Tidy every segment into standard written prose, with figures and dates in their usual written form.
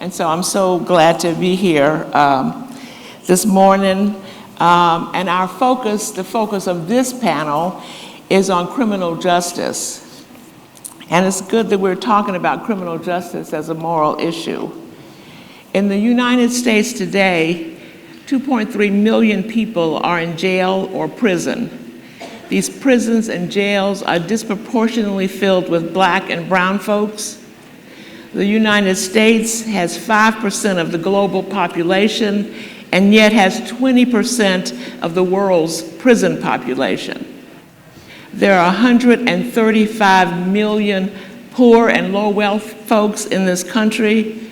And so I'm so glad to be here this morning. And our focus, the focus of this panel, is on criminal justice. And it's good that we're talking about criminal justice as a moral issue. In the United States today, 2.3 million people are in jail or prison. These prisons and jails are disproportionately filled with Black and brown folks. The United States has 5% of the global population and yet has 20% of the world's prison population. There are 135 million poor and low wealth folks in this country.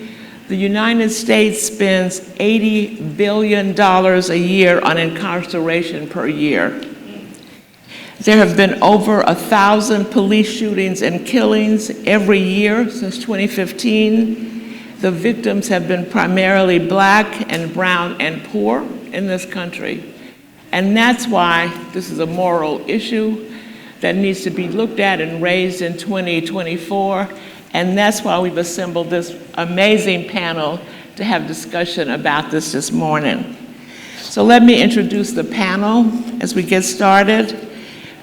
The United States spends $80 billion a year on incarceration per year. There have been over 1,000 police shootings and killings every year since 2015. The victims have been primarily Black and brown and poor in this country. And that's why this is a moral issue that needs to be looked at and raised in 2024. And that's why we've assembled this amazing panel to have discussion about this morning. So let me introduce the panel as we get started.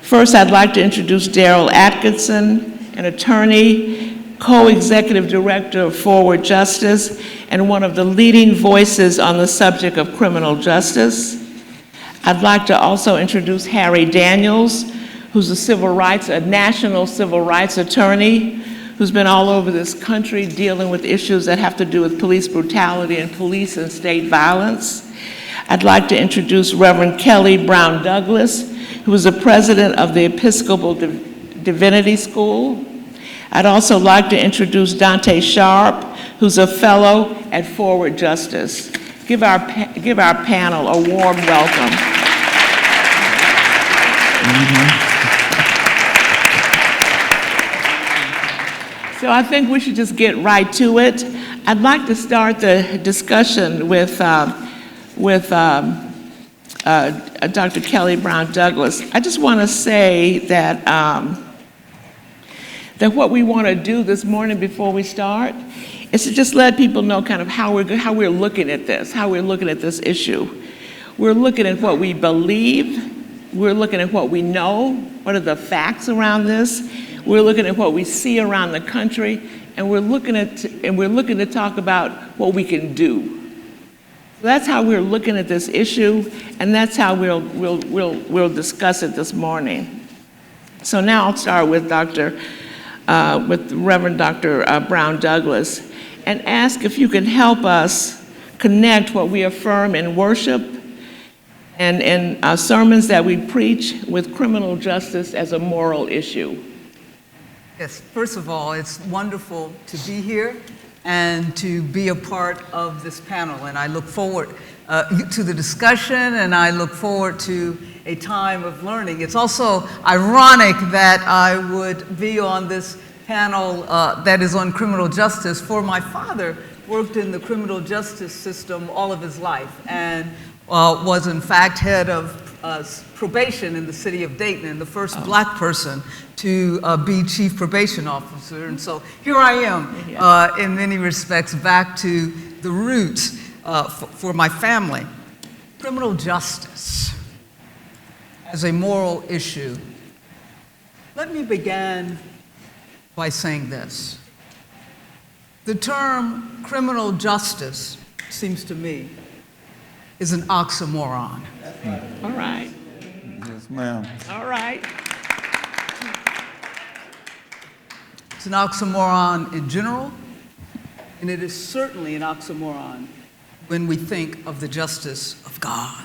First, I'd like to introduce Daryl Atkinson, an attorney, co-executive director of Forward Justice, and one of the leading voices on the subject of criminal justice. I'd like to also introduce Harry Daniels, who's a national civil rights attorney, who's been all over this country dealing with issues that have to do with police brutality and police and state violence. I'd like to introduce Reverend Kelly Brown Douglas, who is the president of the Episcopal Divinity School. I'd also like to introduce Dontae Sharpe, who's a fellow at Forward Justice. Give our panel a warm welcome. So I think we should just get right to it. I'd like to start the discussion with Dr. Kelly Brown Douglas. I just want to say that that what we want to do this morning before we start is to just let people know kind of how we're looking at this issue. We're looking at what we believe. We're looking at what we know. What are the facts around this? We're looking at what we see around the country, and we're looking to talk about what we can do. That's how we're looking at this issue, and that's how we'll discuss it this morning. So now I'll start with Reverend Dr. Brown Douglas, and ask if you can help us connect what we affirm in worship and in sermons that we preach with criminal justice as a moral issue. Yes, first of all, it's wonderful to be here and to be a part of this panel. And I look forward to the discussion, and I look forward to a time of learning. It's also ironic that I would be on this panel that is on criminal justice, for my father worked in the criminal justice system all of his life and was in fact head of probation in the city of Dayton, and the first Black person to be chief probation officer. And so here I am, in many respects, back to the roots for my family. Criminal justice as a moral issue. Let me begin by saying this. The term criminal justice, seems to me, is an oxymoron. All right. Yes, ma'am. All right. It's an oxymoron in general, and it is certainly an oxymoron when we think of the justice of God.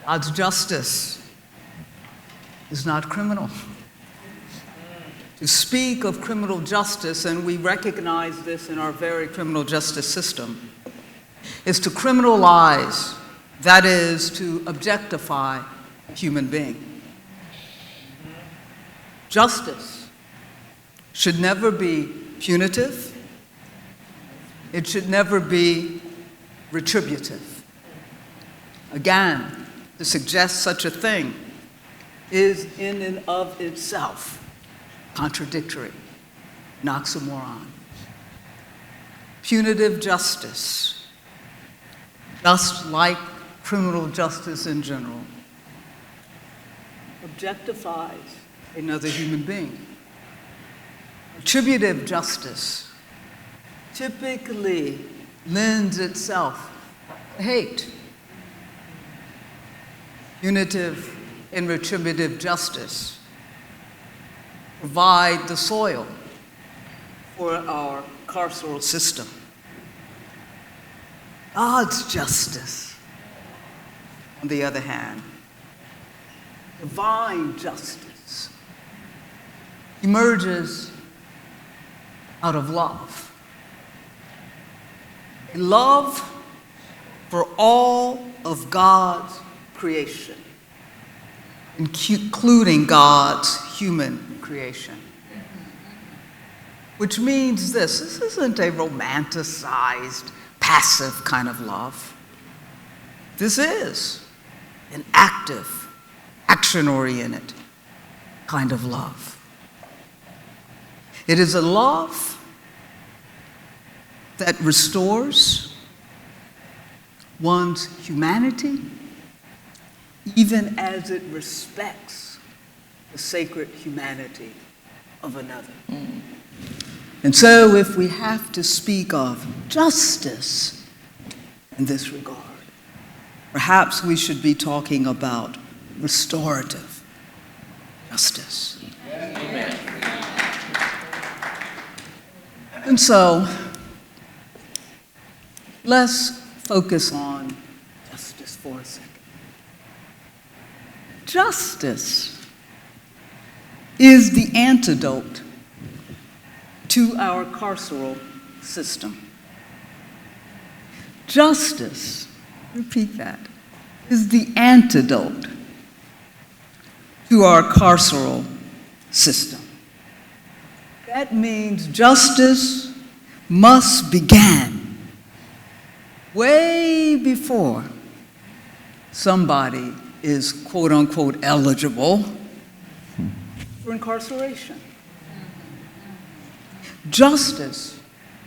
God's justice is not criminal. To speak of criminal justice, and we recognize this in our very criminal justice system, is to criminalize, that is, to objectify a human being. Justice should never be punitive. It should never be retributive. Again, to suggest such a thing is in and of itself contradictory, an oxymoron. punitive justice, just like criminal justice in general, objectifies another human being. Retributive justice typically lends itself to hate. Punitive and retributive justice provide the soil for our carceral system. God's justice, on the other hand, divine justice, emerges out of love. A love for all of God's creation, including God's human creation. Which means this isn't a romanticized, passive kind of love. This is an active, action-oriented kind of love. It is a love that restores one's humanity, even as it respects the sacred humanity of another. And so if we have to speak of justice in this regard, perhaps we should be talking about restorative justice. Amen. And so let's focus on justice for a second. Justice is the antidote to our carceral system. Justice, repeat that, is the antidote to our carceral system. That means justice must begin way before somebody is quote unquote eligible for incarceration. Justice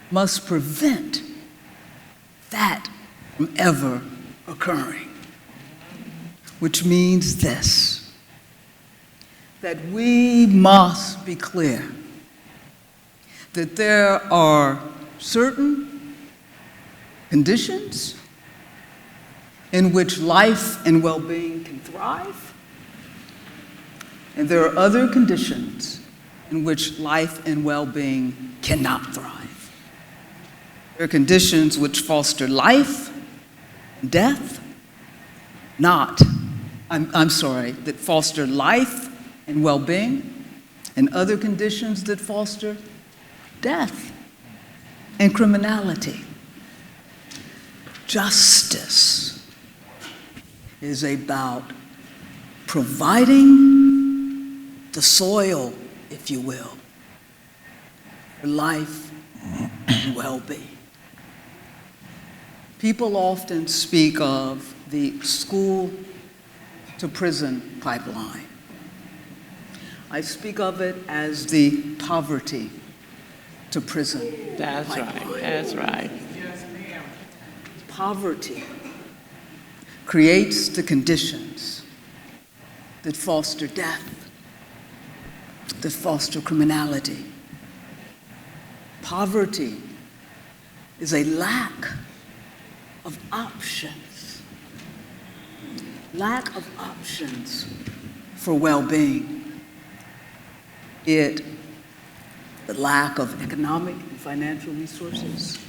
must prevent that from ever occurring, which means this, that we must be clear that there are certain conditions in which life and well-being can thrive, and there are other conditions in which life and well-being cannot thrive. There are conditions which foster life, death, that foster life and well-being, and other conditions that foster death and criminality. Justice is about providing the soil, if you will, for life and well-being. People often speak of the school to prison pipeline. I speak of it as the poverty to prison pipeline. That's right. Poverty creates the conditions that foster death, that foster criminality. Poverty is a lack of options. Lack of options for well-being. The lack of economic and financial resources.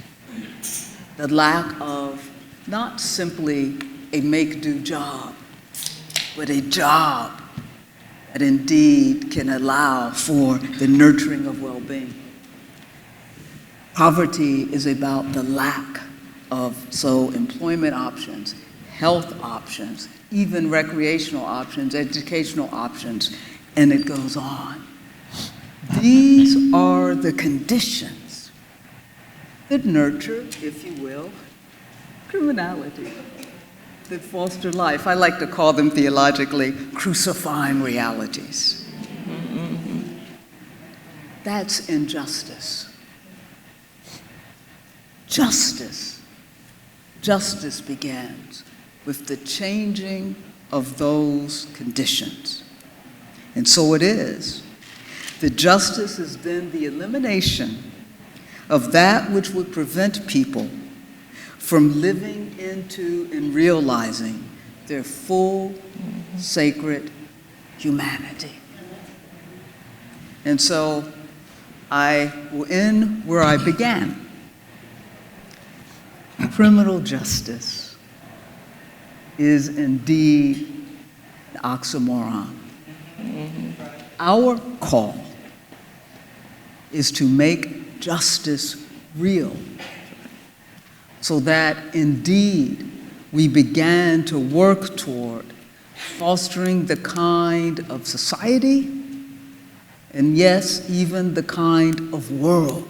The lack of not simply a make-do job, but a job that indeed can allow for the nurturing of well-being. Poverty is about the lack of employment options, health options, even recreational options, educational options, and it goes on. These are the conditions that nurture, if you will, criminality, that foster life. I like to call them theologically crucifying realities. That's injustice. justice. Justice begins with the changing of those conditions. And so it is. The justice has been the elimination of that which would prevent people from living into and realizing their full, sacred humanity. And so I will end where I began. Criminal justice is indeed an oxymoron. Our call is to make justice real so that indeed we began to work toward fostering the kind of society, and yes, even the kind of world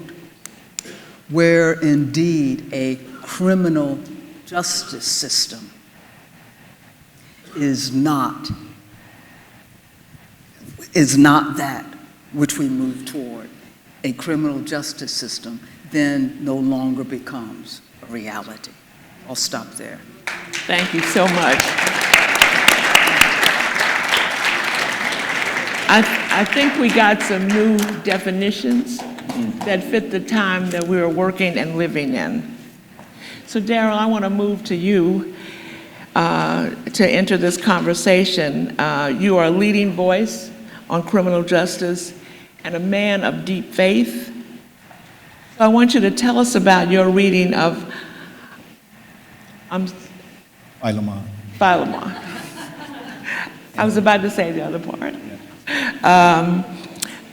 where indeed a criminal justice system is not that which we move toward. A criminal justice system then no longer becomes a reality. I'll stop there. Thank you so much. I think we got some new definitions that fit the time that we were working and living in. So Daryl, I want to move to you to enter this conversation. You are a leading voice on criminal justice and a man of deep faith. So I want you to tell us about your reading of Philemon. I was about to say the other part.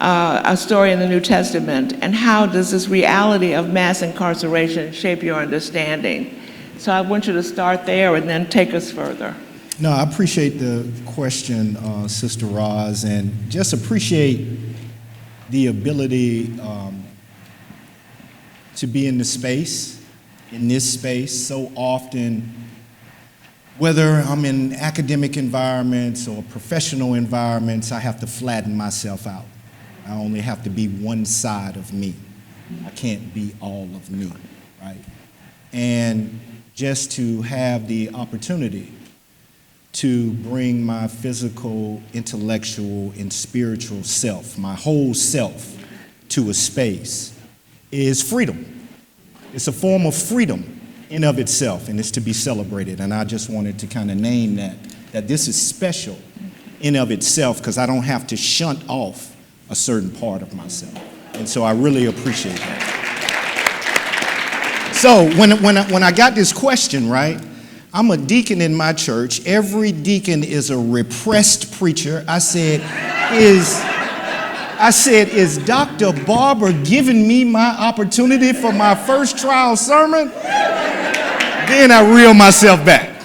A story in the New Testament, and how does this reality of mass incarceration shape your understanding? So I want you to start there and then take us further. No, I appreciate the question, Sister Roz, and just appreciate the ability to be in this space. So often, whether I'm in academic environments or professional environments, I have to flatten myself out. I only have to be one side of me. I can't be all of me, right? And just to have the opportunity to bring my physical, intellectual, and spiritual self, my whole self, to a space is freedom. It's a form of freedom in of itself, and it's to be celebrated. And I just wanted to kind of name that this is special in of itself, because I don't have to shunt off a certain part of myself. And so I really appreciate that. So when I got this question, right, I'm a deacon in my church. Every deacon is a repressed preacher. I said, is Dr. Barber giving me my opportunity for my first trial sermon? Then I reel myself back.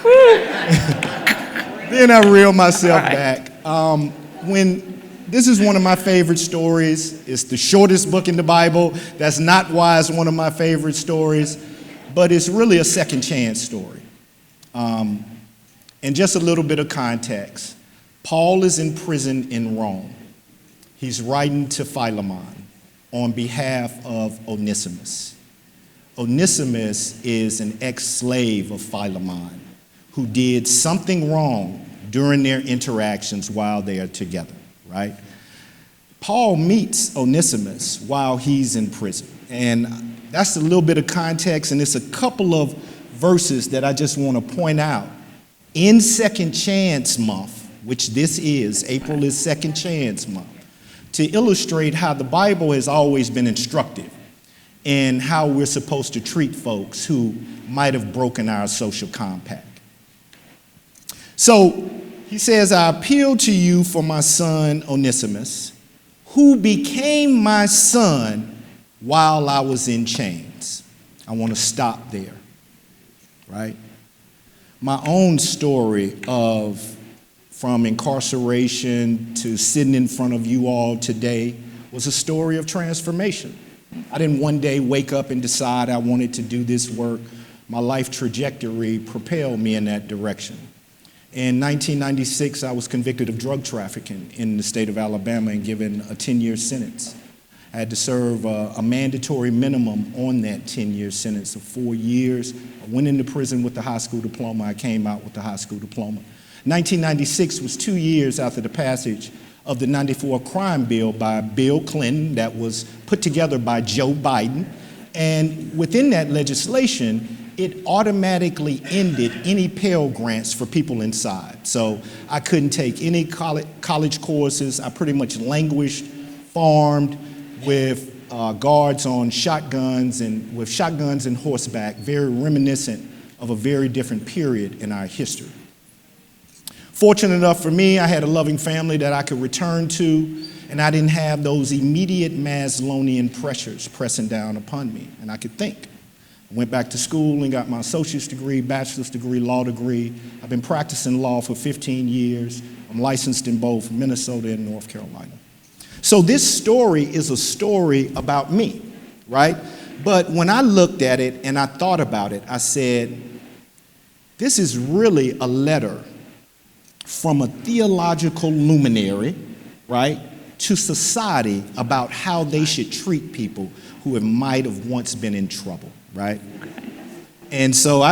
This is one of my favorite stories. It's the shortest book in the Bible. That's not why it's one of my favorite stories, but it's really a second chance story. And just a little bit of context. Paul is in prison in Rome. He's writing to Philemon on behalf of Onesimus. Onesimus is an ex-slave of Philemon who did something wrong during their interactions while they are together, right? Paul meets Onesimus while he's in prison. And that's a little bit of context, and it's a couple of verses that I just want to point out. In Second Chance Month, which this is, April is Second Chance Month, to illustrate how the Bible has always been instructive in how we're supposed to treat folks who might have broken our social compact. So he says, I appeal to you for my son Onesimus, who became my son while I was in chains. I want to stop there, right? My own story from incarceration to sitting in front of you all today was a story of transformation. I didn't one day wake up and decide I wanted to do this work. My life trajectory propelled me in that direction. In 1996, I was convicted of drug trafficking in the state of Alabama and given a 10-year sentence. I had to serve a mandatory minimum on that 10-year sentence of 4 years. I went into prison with the high school diploma. I came out with the high school diploma. 1996 was 2 years after the passage of the 94 crime bill by Bill Clinton that was put together by Joe Biden. And within that legislation, it automatically ended any Pell Grants for people inside. So I couldn't take any college courses. I pretty much languished, farmed with guards on shotguns and with shotguns and horseback, very reminiscent of a very different period in our history. Fortunate enough for me, I had a loving family that I could return to, and I didn't have those immediate Maslow'ian pressures pressing down upon me, and I could think. I went back to school and got my associate's degree, bachelor's degree, law degree. I've been practicing law for 15 years. I'm licensed in both Minnesota and North Carolina. So this story is a story about me, right? But when I looked at it and I thought about it, I said, this is really a letter from a theological luminary, right, to society about how they should treat people who might have once been in trouble, right? And so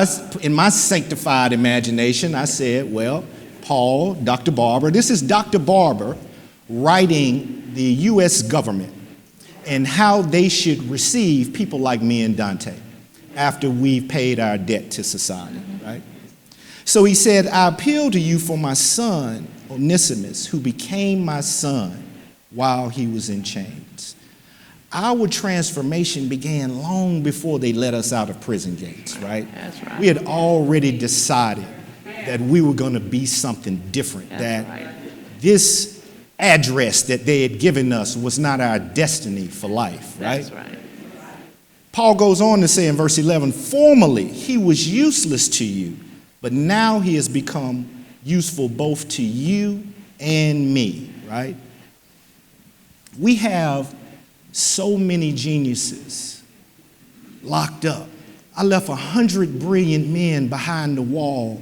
in my sanctified imagination, I said, well, Paul, Dr. Barber, this is Dr. Barber writing the U.S. government and how they should receive people like me and Dontae after we've paid our debt to society, right? So he said, I appeal to you for my son, Onesimus, who became my son while he was in chains. Our transformation began long before they let us out of prison gates, right? That's right. We had already decided that we were going to be something different, this address that they had given us was not our destiny for life, right? That's right. Paul goes on to say in verse 11, formerly he was useless to you, but now he has become useful both to you and me, right? We have so many geniuses locked up. I left 100 brilliant men behind the wall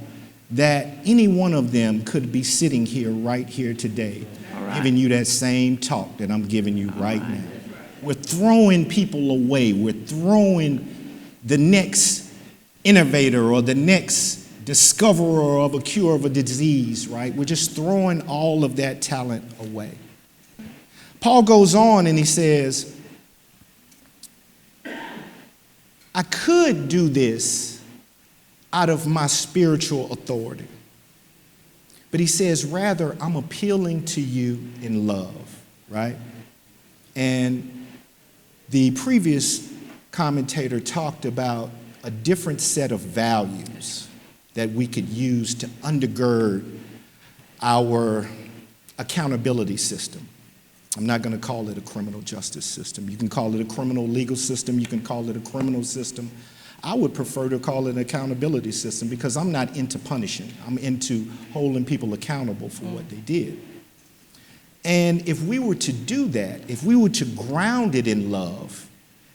that any one of them could be sitting here right here today, giving you that same talk that I'm giving you right now. We're throwing people away. We're throwing the next innovator or the next discoverer of a cure of a disease, right? We're just throwing all of that talent away. Paul goes on and he says, I could do this out of my spiritual authority. But he says, rather, I'm appealing to you in love, right? And the previous commentator talked about a different set of values that we could use to undergird our accountability system. I'm not going to call it a criminal justice system. You can call it a criminal legal system. You can call it a criminal system. I would prefer to call it an accountability system because I'm not into punishing. I'm into holding people accountable for what they did. And if we were to do that, if we were to ground it in love,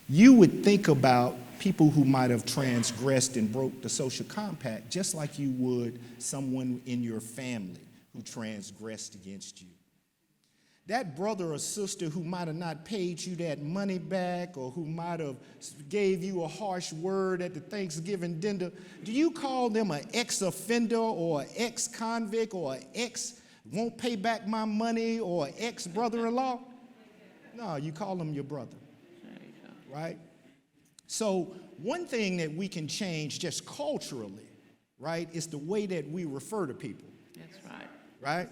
you would think about people who might have transgressed and broke the social compact just like you would someone in your family who transgressed against you. That brother or sister who might have not paid you that money back or who might have gave you a harsh word at the Thanksgiving dinner, do you call them an ex-offender or an ex-convict or an ex-won't pay back my money or an ex-brother-in-law? No, you call them your brother, right? So one thing that we can change just culturally, right, is the way that we refer to people. That's right. Right?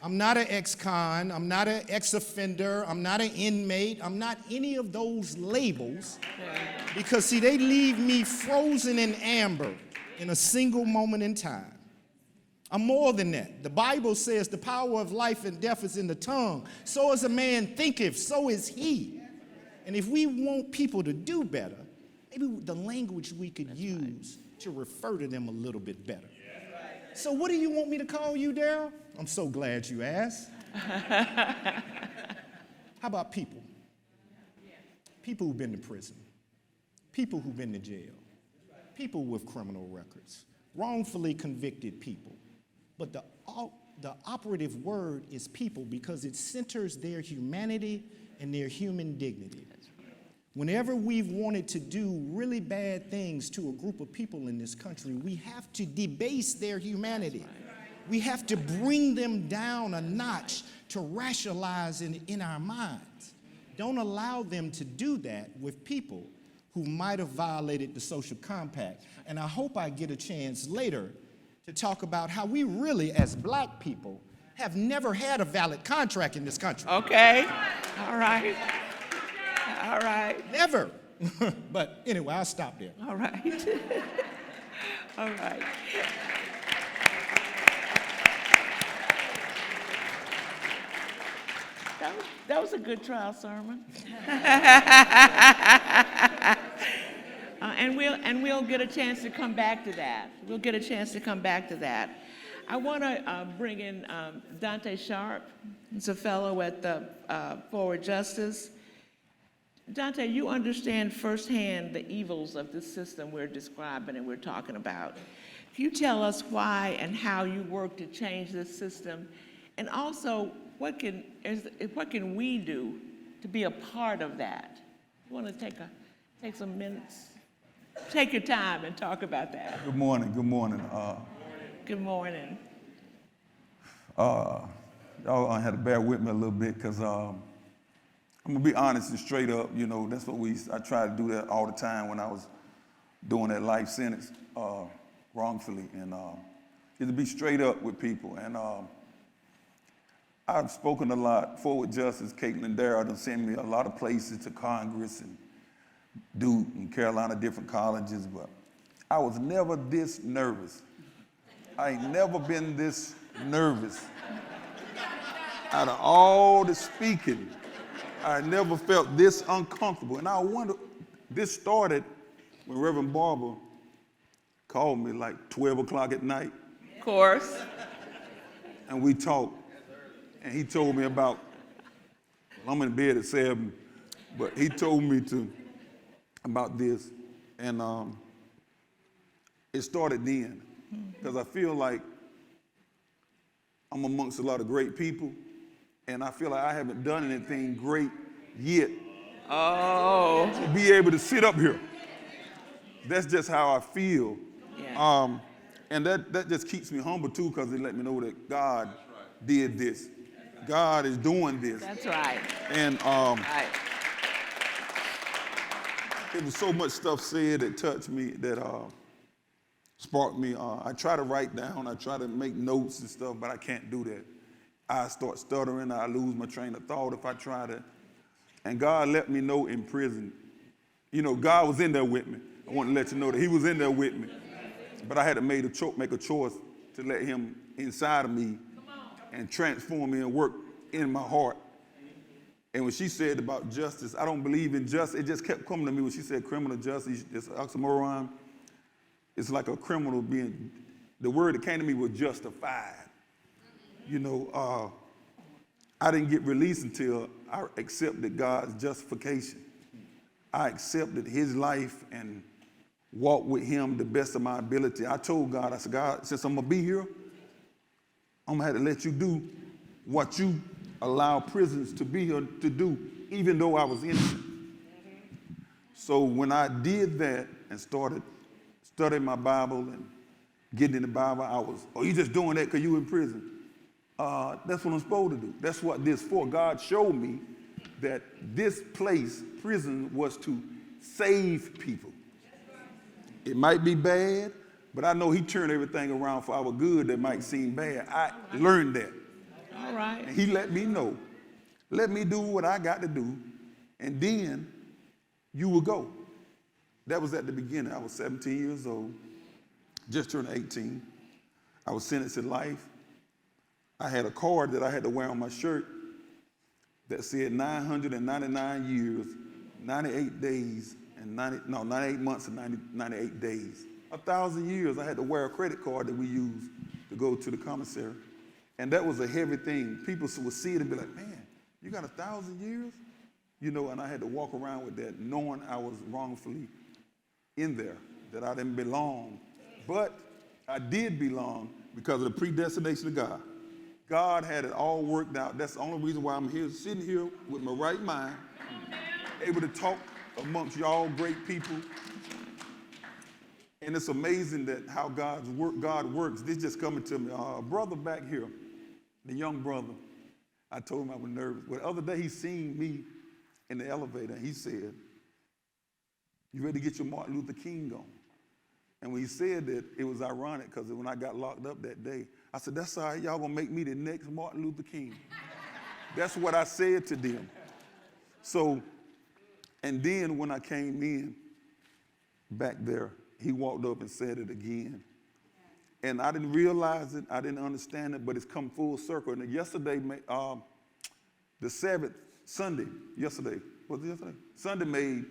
I'm not an ex-con, I'm not an ex-offender, I'm not an inmate, I'm not any of those labels because, see, they leave me frozen in amber in a single moment in time. I'm more than that. The Bible says the power of life and death is in the tongue. So as a man thinketh, so is he. And if we want people to do better, maybe the language we could use to refer to them a little bit better. So what do you want me to call you, Daryl? I'm so glad you asked. How about people? People who've been to prison. People who've been to jail. People with criminal records. Wrongfully convicted people. But the the operative word is people because it centers their humanity and their human dignity. Whenever we've wanted to do really bad things to a group of people in this country, we have to debase their humanity. We have to bring them down a notch to rationalize in our minds. Don't allow them to do that with people who might have violated the social compact. And I hope I get a chance later to talk about how we really, as black people, have never had a valid contract in this country. Okay, all right, all right, Never. But anyway, I'll stop there. all right, all right. That was a good trial sermon. And we'll get a chance to come back to that. We'll get a chance to come back to that. I want to bring in Dontae Sharpe. He's a fellow at the Forward Justice. Dontae, you understand firsthand the evils of this system we're describing and we're talking about. Can you tell us why and how you work to change this system? And also, what can we do to be a part of that? You want to take some minutes? Take your time and talk about that. Good morning. Good morning. Good morning. Y'all had to bear with me a little bit because I'm gonna be honest and straight up. You know, that's what I try to do that all the time when I was doing that life sentence wrongfully, and to be straight up with people. And I've spoken a lot. Forward Justice, Caitlin and Daryl done sent me a lot of places to Congress and Duke and Carolina, different colleges, but I was never this nervous. I ain't never been this nervous. Out of all the speaking, I never felt this uncomfortable. And I wonder, this started when Reverend Barber called me like 12 o'clock at night. Of course. And we talked. And he told me about, well, I'm in bed at 7, but he told me about this. And it started then. Because I feel like I'm amongst a lot of great people, and I feel like I haven't done anything great yet. Oh. To be able to sit up here. That's just how I feel. Yeah. And that just keeps me humble too, because it let me know that God did this. God is doing this. That's right. And Right. there was so much stuff said that touched me, that sparked me. I try to write down, I try to make notes and stuff, but I can't do that. I start stuttering, I lose my train of thought if I try to. And God let me know in prison. You know, God was in there with me. I want to let you know that he was in there with me. But I had to make a choice to let him inside of me and transform me and work in my heart. And when she said about justice, I don't believe in justice. It just kept coming to me when she said criminal justice. It's oxymoron. It's like a criminal being, the word that came to me was justified. You know, I didn't get released until I accepted God's justification. I accepted his life and walked with him the best of my ability. I told God, I said, God, since I'm gonna be here, I'm gonna have to let you do what you allow prisons to be here to do, even though I was innocent. So when I did that and started studying my Bible and getting in the Bible, I was, oh, you just doing that because you in prison? That's what I'm supposed to do. That's what this for. God showed me that this place, prison, was to save people. It might be bad, but I know he turned everything around for our good that might seem bad. I learned that. All right. And he let me know. Let me do what I got to do, and then you will go. That was at the beginning. I was 17 years old, just turned 18. I was sentenced to life. I had a card that I had to wear on my shirt that said 999 years, 98 days, and 98 months and 98 days. 1,000 years, I had to wear a credit card that we used to go to the commissary. And that was a heavy thing. People would see it and be like, man, you got 1,000 years? You know, and I had to walk around with that knowing I was wrongfully in there, that I didn't belong. But I did belong because of the predestination of God. God had it all worked out. That's the only reason why I'm here, sitting here with my right mind, able to talk amongst y'all great people. And it's amazing that how God works. This just coming to me. A brother back here, the young brother, I told him I was nervous. Well, the other day he seen me in the elevator, and he said, "You ready to get your Martin Luther King on?" And when he said that, it was ironic because when I got locked up that day, I said, "That's all right, y'all gonna make me the next Martin Luther King." That's what I said to them. So, and then when I came in back there, he walked up and said it again. And I didn't realize it, I didn't understand it, but it's come full circle. And yesterday, the Sabbath, Sunday, yesterday, was it yesterday? Sunday made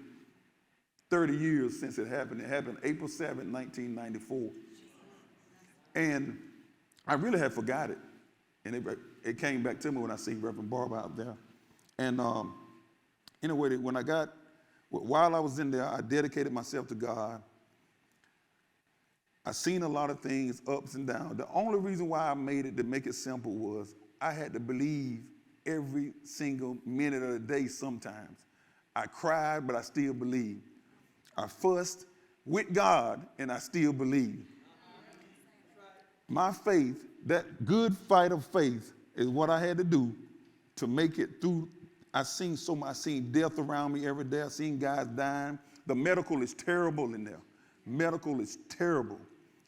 30 years since it happened. It happened April 7, 1994. And I really had forgot it. And it came back to me when I see Reverend Barber out there. And anyway, while I was in there, I dedicated myself to God. I seen a lot of things, ups and downs. The only reason why I made it, to make it simple, was I had to believe every single minute of the day sometimes. I cried, but I still believed. I fussed with God, and I still believed. My faith, that good fight of faith, is what I had to do to make it through. I seen death around me every day. I seen guys dying. The medical is terrible in there. Medical is terrible.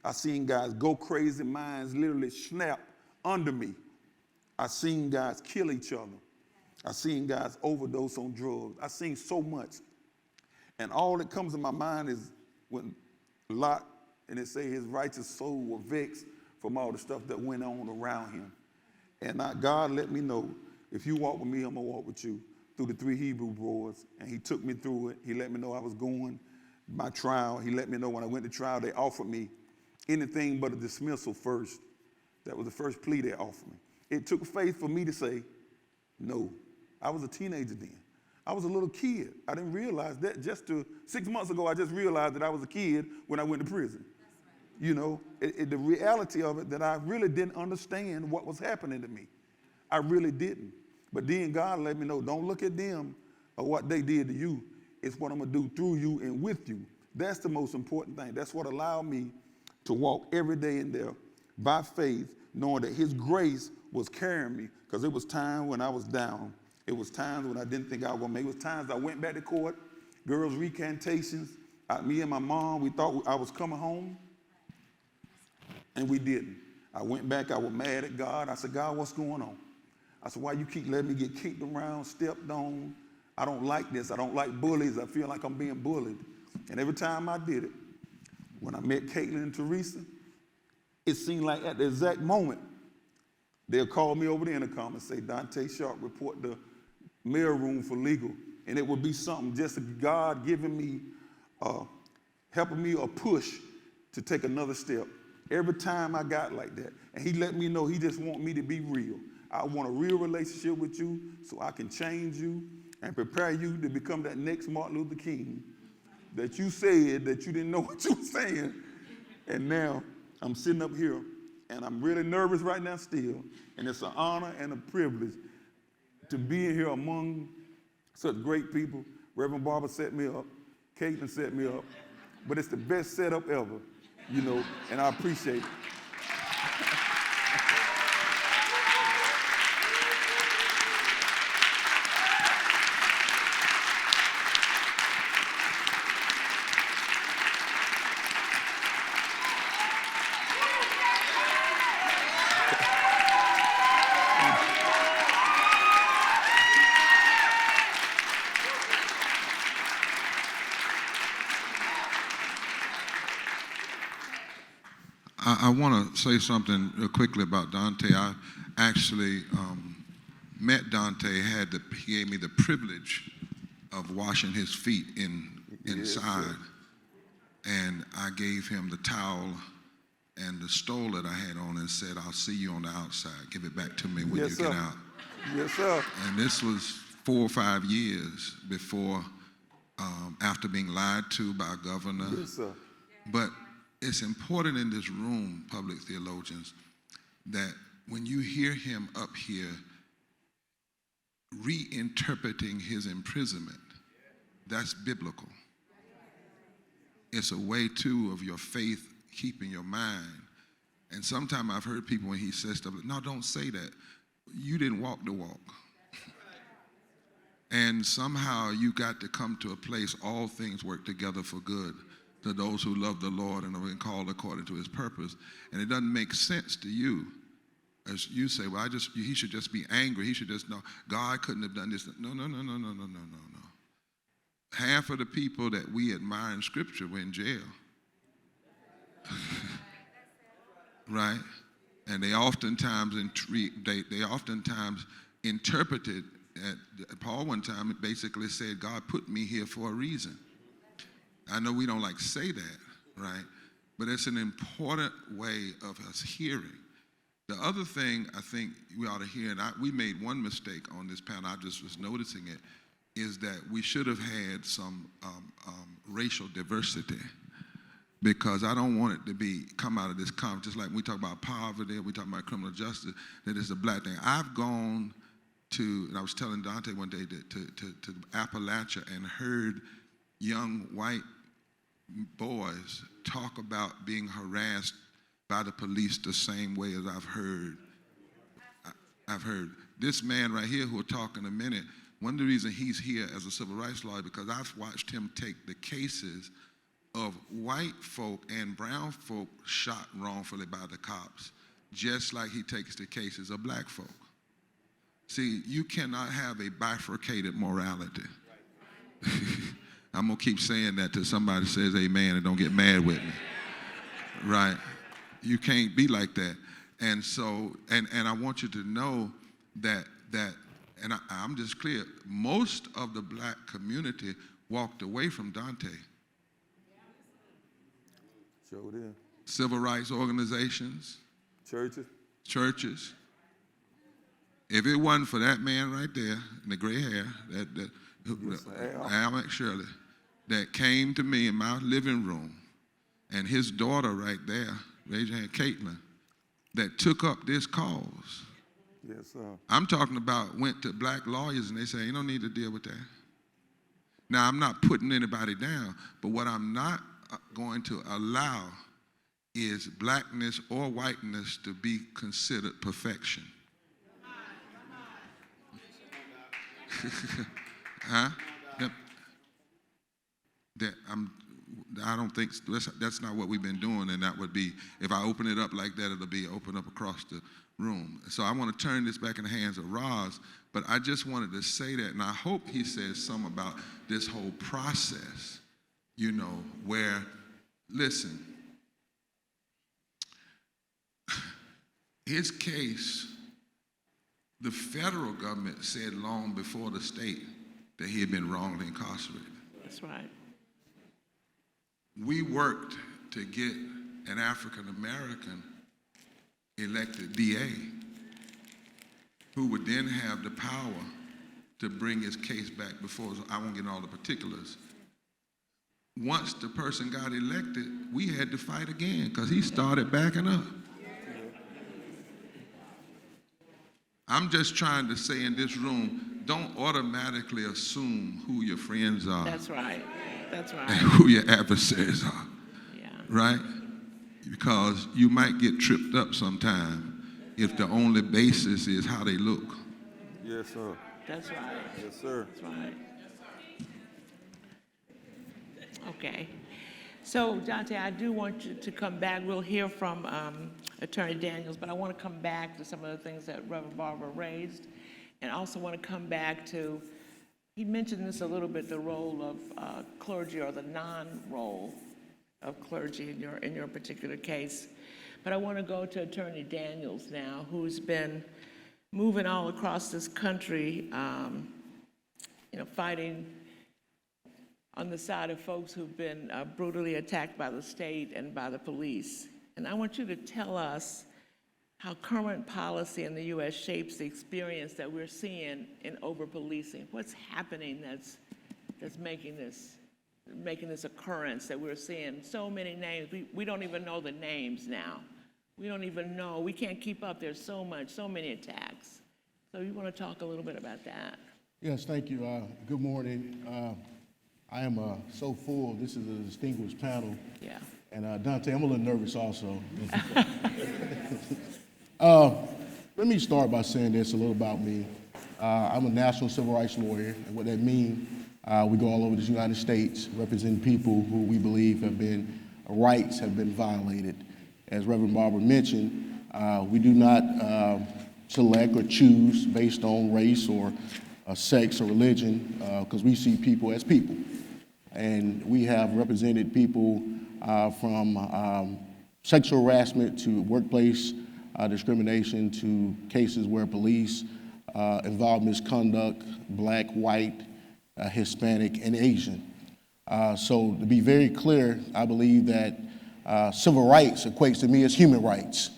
I seen guys go crazy, minds literally snap under me. I seen guys kill each other. I seen guys overdose on drugs. I seen so much. And all that comes to my mind is when Lot, and it say his righteous soul was vexed from all the stuff that went on around him. And God let me know, if you walk with me, I'm gonna walk with you through the 3 Hebrew boys. And he took me through it. He let me know I was going my trial. He let me know when I went to trial, they offered me anything but a dismissal first. That was the first plea they offered me. It took faith for me to say no. I was a teenager then. I was a little kid. I didn't realize that. 6 months ago, I just realized that I was a kid when I went to prison. Right. You know, the reality of it, that I really didn't understand what was happening to me. I really didn't. But then God let me know, don't look at them or what they did to you. It's what I'm gonna do through you and with you. That's the most important thing. That's what allowed me to walk every day in there by faith, knowing that his grace was carrying me, because it was time when I was down. It was times when I didn't think I was gonna make it. It was times I went back to court, girls' recantations. Me and my mom, we thought I was coming home, and we didn't. I went back, I was mad at God. I said, God, what's going on? I said, why you keep letting me get kicked around, stepped on? I don't like this. I don't like bullies. I feel like I'm being bullied. And every time I did it, when I met Caitlin and Teresa, it seemed like at the exact moment, they'll call me over the intercom and say, Dontae Sharpe, report the mail room for legal. And it would be something just God giving me, helping me a push to take another step. Every time I got like that. And he let me know he just want me to be real. I want a real relationship with you so I can change you and prepare you to become that next Martin Luther King that you said that you didn't know what you were saying. And now I'm sitting up here, and I'm really nervous right now still, and it's an honor and a privilege to be in here among such great people. Reverend Barber set me up, Caitlin set me up, but it's the best setup ever, you know, and I appreciate it. I want to say something quickly about Dontae. I actually met Dontae. He gave me the privilege of washing his feet inside, and I gave him the towel and the stole that I had on and said, "I'll see you on the outside. Give it back to me when you get out." Yes, sir. And this was 4 or 5 years before, after being lied to by a governor. Yes, sir. But it's important in this room, public theologians, that when you hear him up here reinterpreting his imprisonment, that's biblical. It's a way, too, of your faith keeping your mind. And sometimes I've heard people when he says stuff, no, don't say that. You didn't walk the walk. And somehow you got to come to a place, all things work together for good to those who love the Lord and have been called according to his purpose. And it doesn't make sense to you. As you say, well, he should just be angry. He should just know, God couldn't have done this. No. Half of the people that we admire in Scripture were in jail. Right? And they oftentimes interpreted, Paul one time basically said, God put me here for a reason. I know we don't like to say that, right? But it's an important way of us hearing. The other thing I think we ought to hear, and we made one mistake on this panel, I just was noticing it, is that we should have had some racial diversity, because I don't want it to come out of this conference, just like when we talk about poverty, we talk about criminal justice, that it's a black thing. I've gone to, and I was telling Dontae one day to Appalachia and heard young white boys talk about being harassed by the police the same way as I've heard this man right here who will talk in a minute. One of the reasons he's here as a civil rights lawyer, because I've watched him take the cases of white folk and brown folk shot wrongfully by the cops, just like he takes the cases of black folk. See, you cannot have a bifurcated morality. I'm going to keep saying that till somebody says amen and don't get mad with me. Right? You can't be like that. And so, and I want you to know that and I'm just clear, most of the black community walked away from Dontae. Sure did. Civil rights organizations. Churches. If it wasn't for that man right there in the gray hair, Al McShirley, that came to me in my living room, and his daughter right there, raise your hand, Caitlin, that took up this cause. Yes, sir. I'm talking about went to black lawyers and they say, you don't need to deal with that. Now, I'm not putting anybody down, but what I'm not going to allow is blackness or whiteness to be considered perfection. Huh? I don't think that's not what we've been doing, and that would be, if I open it up like that, it'll be open up across the room. So I want to turn this back in the hands of Roz, but I just wanted to say that, and I hope he says something about this whole process, where, listen, his case, the federal government said long before the state that he had been wrongly incarcerated. That's right. We worked to get an African American elected DA who would then have the power to bring his case back before us. I won't get into all the particulars. Once the person got elected, we had to fight again because he started backing up. I'm just trying to say in this room, don't automatically assume who your friends are. That's right. That's right. And who your adversaries are. Yeah. Right? Because you might get tripped up sometime if the only basis is how they look. Yes, sir. That's right. Yes, sir. That's right. Okay. So, Dontae, I do want you to come back. We'll hear from Attorney Daniels, but I want to come back to some of the things that Reverend Barber raised, and also want to come back to, he mentioned this a little bit, the role of clergy, or the non-role of clergy in your particular case. But I want to go to Attorney Daniels now, who's been moving all across this country, fighting on the side of folks who've been brutally attacked by the state and by the police. And I want you to tell us how current policy in the U.S. shapes the experience that we're seeing in over-policing. What's happening that's making this occurrence that we're seeing? So many names, we don't even know the names now We don't even know. We can't keep up. There's so many attacks. So you want to talk a little bit about that? Yes, thank you. Good morning. I am so full. This is a distinguished panel. Yeah. And Dontae, I'm a little nervous also. Let me start by saying this a little about me. I'm a national civil rights lawyer, and what that means, we go all over the United States representing people who we believe rights have been violated. As Reverend Barbara mentioned, we do not select or choose based on race or sex or religion, because we see people as people. And we have represented people from sexual harassment to workplace discrimination to cases where police involve misconduct, black, white, Hispanic, and Asian. So to be very clear, I believe that civil rights equates to me as human rights.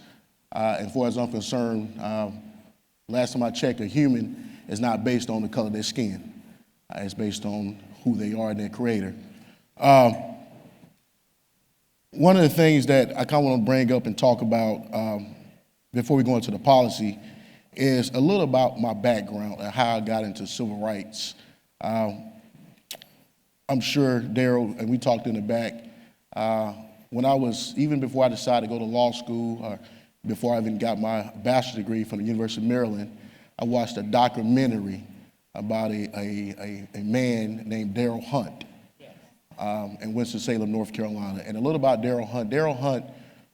And far as I'm concerned, last time I checked, a human is not based on the color of their skin. It's based on who they are and their creator. One of the things that I kind of want to bring up and talk about before we go into the policy is a little about my background and how I got into civil rights. I'm sure Daryl, and we talked in the back, when I was, even before I decided to go to law school, or before I even got my bachelor's degree from the University of Maryland, I watched a documentary about a man named Daryl Hunt in Winston-Salem, North Carolina. And a little about Daryl Hunt. Daryl Hunt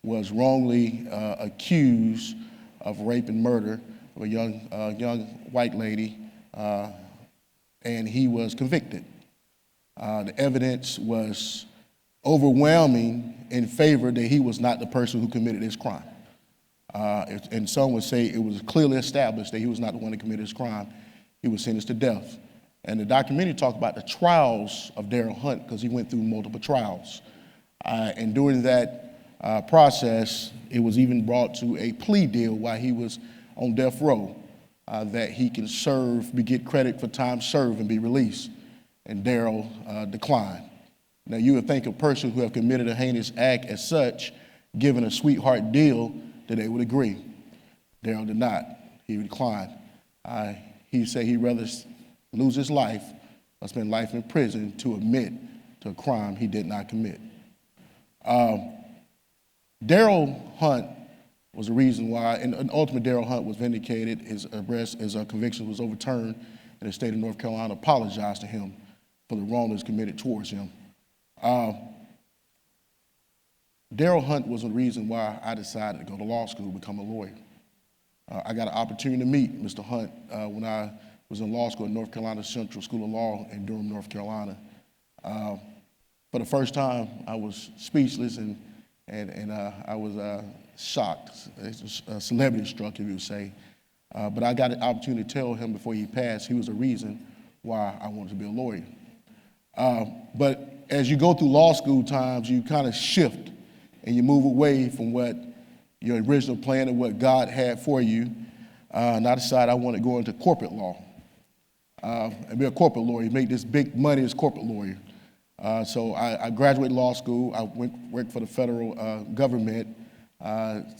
was wrongly accused of rape and murder of a young white lady, and he was convicted. The evidence was overwhelming in favor that he was not the person who committed this crime. And some would say it was clearly established that he was not the one that committed this crime. He was sentenced to death. And the documentary talked about the trials of Daryl Hunt because he went through multiple trials. And during that process, it was even brought to a plea deal while he was on death row that he can get credit for time served and be released. And Daryl declined. Now you would think a person who have committed a heinous act as such, given a sweetheart deal, that they would agree. Daryl did not. He declined. He said he'd rather lose his life or spend life in prison to admit to a crime he did not commit. Daryl Hunt was the reason why, and ultimately Daryl Hunt was vindicated. His arrest, his conviction was overturned, and the state of North Carolina apologized to him for the wrong that was committed towards him. Daryl Hunt was the reason why I decided to go to law school, become a lawyer. I got an opportunity to meet Mr. Hunt when I was in law school at North Carolina Central School of Law in Durham, North Carolina. For the first time, I was speechless and I was shocked, celebrity struck, if you would say. But I got an opportunity to tell him before he passed he was the reason why I wanted to be a lawyer. But as you go through law school times, you kind of shift and you move away from what your original plan and what God had for you. And I decided I want to go into corporate law and be a corporate lawyer, make this big money as corporate lawyer. So I graduated law school. I worked for the federal government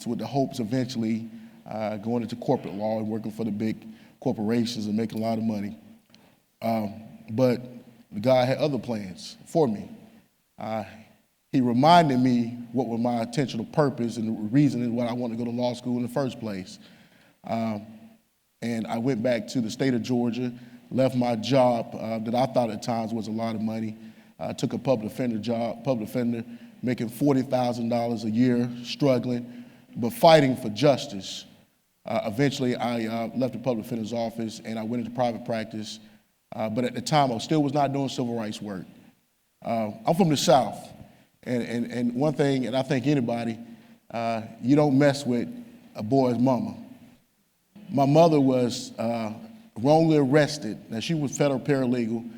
with the hopes eventually going into corporate law and working for the big corporations and making a lot of money. But God had other plans for me. He reminded me what was my intentional purpose and the reason why I wanted to go to law school in the first place. And I went back to the state of Georgia, left my job that I thought at times was a lot of money. I took a public defender, making $40,000 a year, struggling, but fighting for justice. Eventually, I left the public defender's office and I went into private practice. But at the time, I still was not doing civil rights work. I'm from the South. And one thing, and I think anybody, you don't mess with a boy's mama. My mother was wrongly arrested. Now, she was federal paralegal,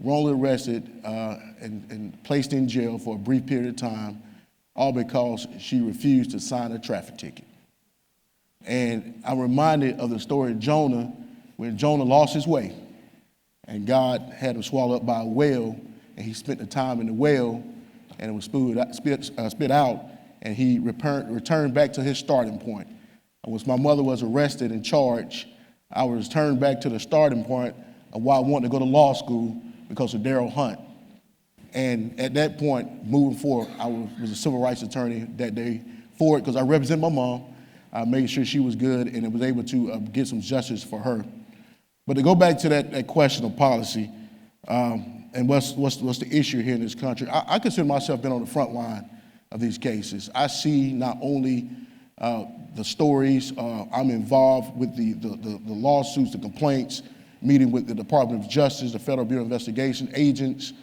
wrongly arrested and placed in jail for a brief period of time, all because she refused to sign a traffic ticket. And I'm reminded of the story of Jonah, when Jonah lost his way, and God had him swallowed up by a whale, and he spent the time in the whale, and it was spit out, and he returned back to his starting point. Once my mother was arrested and charged, I was returned back to the starting point of why I wanted to go to law school because of Daryl Hunt. And at that point, moving forward, I was a civil rights attorney that day for it because I represent my mom. I made sure she was good and I was able to get some justice for her. But to go back to that question of policy, and what's the issue here in this country, I consider myself being on the front line of these cases. I see not only the stories, I'm involved with the lawsuits, the complaints, meeting with the Department of Justice, the Federal Bureau of Investigation, agents,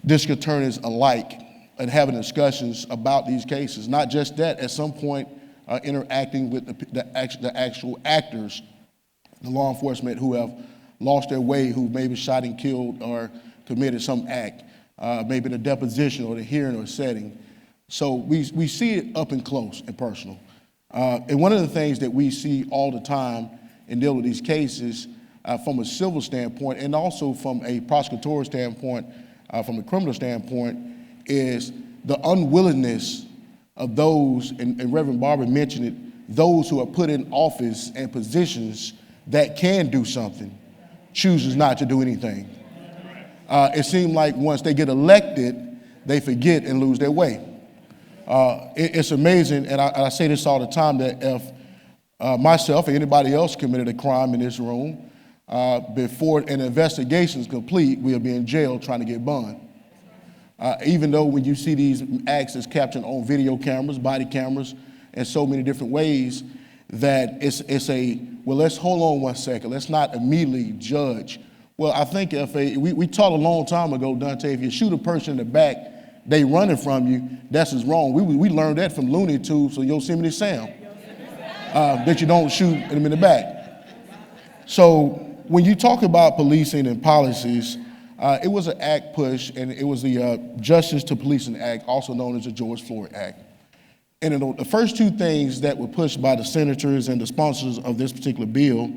district attorneys alike, and having discussions about these cases. Not just that, at some point, interacting with the actual actors, the law enforcement who have lost their way, who maybe shot and killed or committed some act, maybe in a deposition or the hearing or setting. So we see it up and close and personal. And one of the things that we see all the time in dealing with these cases from a civil standpoint and also from a prosecutorial standpoint, from a criminal standpoint, is the unwillingness of those, and Reverend Barber mentioned it, those who are put in office and positions that can do something, chooses not to do anything. It seems like once they get elected, they forget and lose their way. It's amazing, and I say this all the time, that if myself or anybody else committed a crime in this room, before an investigation is complete, we'll be in jail trying to get bond. Even though when you see these acts that's captured on video cameras, body cameras, and so many different ways, that it's well, let's hold on one second. Let's not immediately judge. Well, I think we taught a long time ago, Dontae, if you shoot a person in the back, they running from you, that's just wrong. We learned that from Looney Tunes or Yosemite Sam, that you don't shoot them in the back. So when you talk about policing and policies, it was an act push, and it was the Justice to Policing Act, also known as the George Floyd Act. And the first two things that were pushed by the senators and the sponsors of this particular bill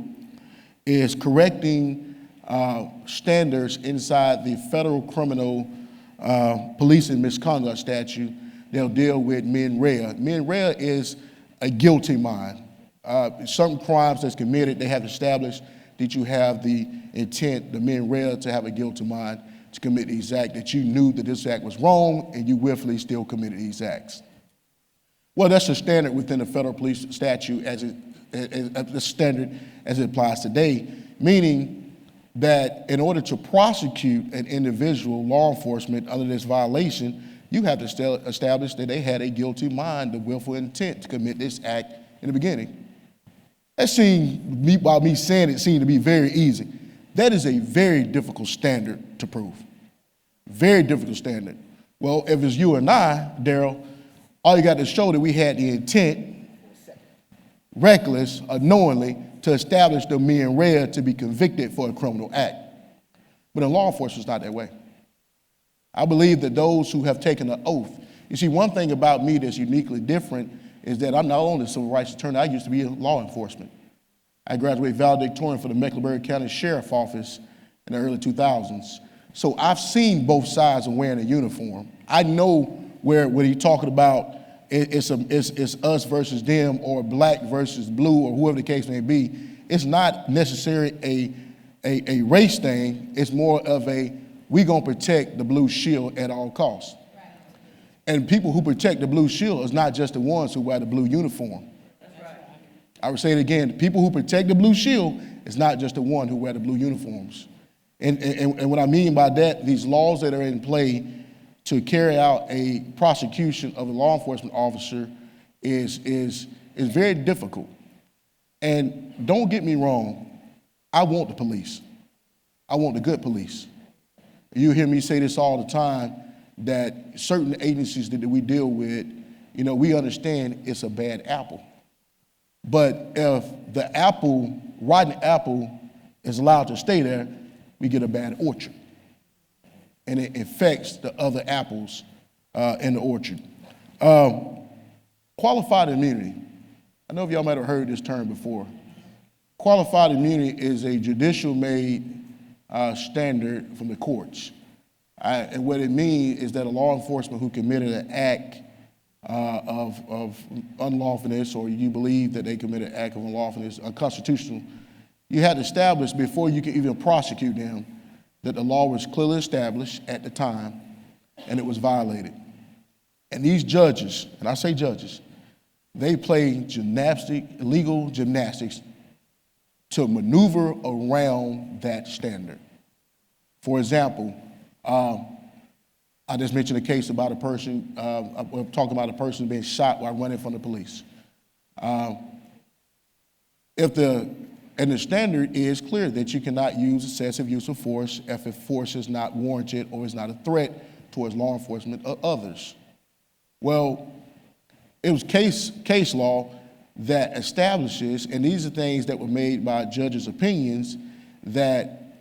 is correcting standards inside the federal criminal policing misconduct statute. They'll deal with mens rea. Mens rea is a guilty mind. Certain crimes that's committed, they have established that you have the intent, the mens rea, to have a guilty mind to commit these acts, that you knew that this act was wrong and you willfully still committed these acts. Well, that's the standard within the federal police statute as the standard as it applies today, meaning that in order to prosecute an individual, law enforcement, under this violation, you have to establish that they had a guilty mind, the willful intent to commit this act in the beginning. That seemed, by me saying it, seemed to be very easy. That is a very difficult standard to prove. Very difficult standard. Well, if it's you and I, Daryl, all you got to show that we had the intent, reckless, unknowingly, to establish the mens rea to be convicted for a criminal act. But in law enforcement, it's not that way. I believe that those who have taken an oath, you see, one thing about me that's uniquely different is that I'm not only a civil rights attorney, I used to be in law enforcement. I graduated valedictorian for the Mecklenburg County Sheriff Office in the early 2000s. So I've seen both sides of wearing a uniform. I know where when you're talking about it's us versus them, or black versus blue, or whoever the case may be, it's not necessarily a race thing. It's more of we gonna protect the blue shield at all costs. Right. And people who protect the blue shield is not just the ones who wear the blue uniform. That's right. I would say it again, the people who protect the blue shield is not just the one who wear the blue uniforms. And what I mean by that, these laws that are in play to carry out a prosecution of a law enforcement officer is very difficult. And don't get me wrong, I want the police. I want the good police. You hear me say this all the time, that certain agencies that we deal with, we understand it's a bad apple. But if the rotten apple is allowed to stay there, we get a bad orchard. And it affects the other apples in the orchard. Qualified immunity. I know if y'all might have heard this term before. Qualified immunity is a judicial-made standard from the courts. And what it means is that a law enforcement who committed an act of unlawfulness, or you believe that they committed an act of unlawfulness, unconstitutional, you had to establish before you could even prosecute them that the law was clearly established at the time and it was violated. And these judges, and I say judges, they play legal gymnastics to maneuver around that standard. For example, I just mentioned a case about a person, I'm talking about a person being shot while running from the police. And the standard is clear that you cannot use excessive use of force if force is not warranted or is not a threat towards law enforcement or others. Well, it was case law that establishes, and these are things that were made by judges' opinions, that,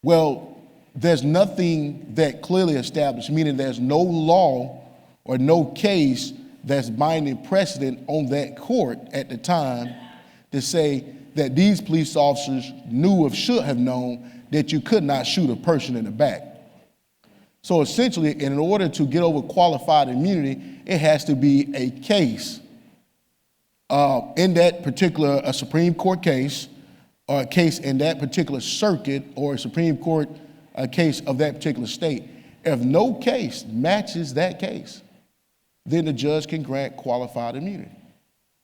well, there's nothing that clearly established, meaning there's no law or no case that's binding precedent on that court at the time to say that these police officers knew or should have known that you could not shoot a person in the back. So essentially, in order to get over qualified immunity, it has to be a case in that particular a Supreme Court case, or a case in that particular circuit, or a Supreme Court case of that particular state. If no case matches that case, then the judge can grant qualified immunity,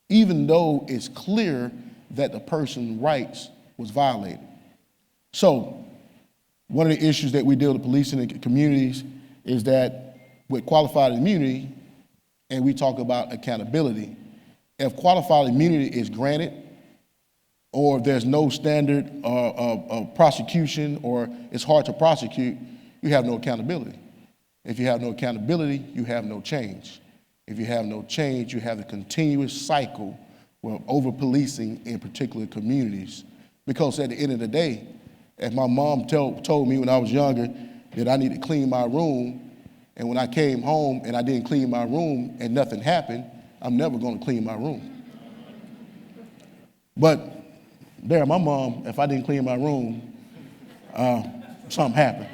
even though it's clear that the person's rights was violated. So one of the issues that we deal with policing in communities is that with qualified immunity, and we talk about accountability, if qualified immunity is granted, or if there's no standard of prosecution, or it's hard to prosecute, you have no accountability. If you have no accountability, you have no change. If you have no change, you have a continuous cycle of over-policing in particular communities. Because at the end of the day, if my mom told me when I was younger that I need to clean my room, and when I came home and I didn't clean my room and nothing happened, I'm never going to clean my room. But there, my mom, if I didn't clean my room, something happened.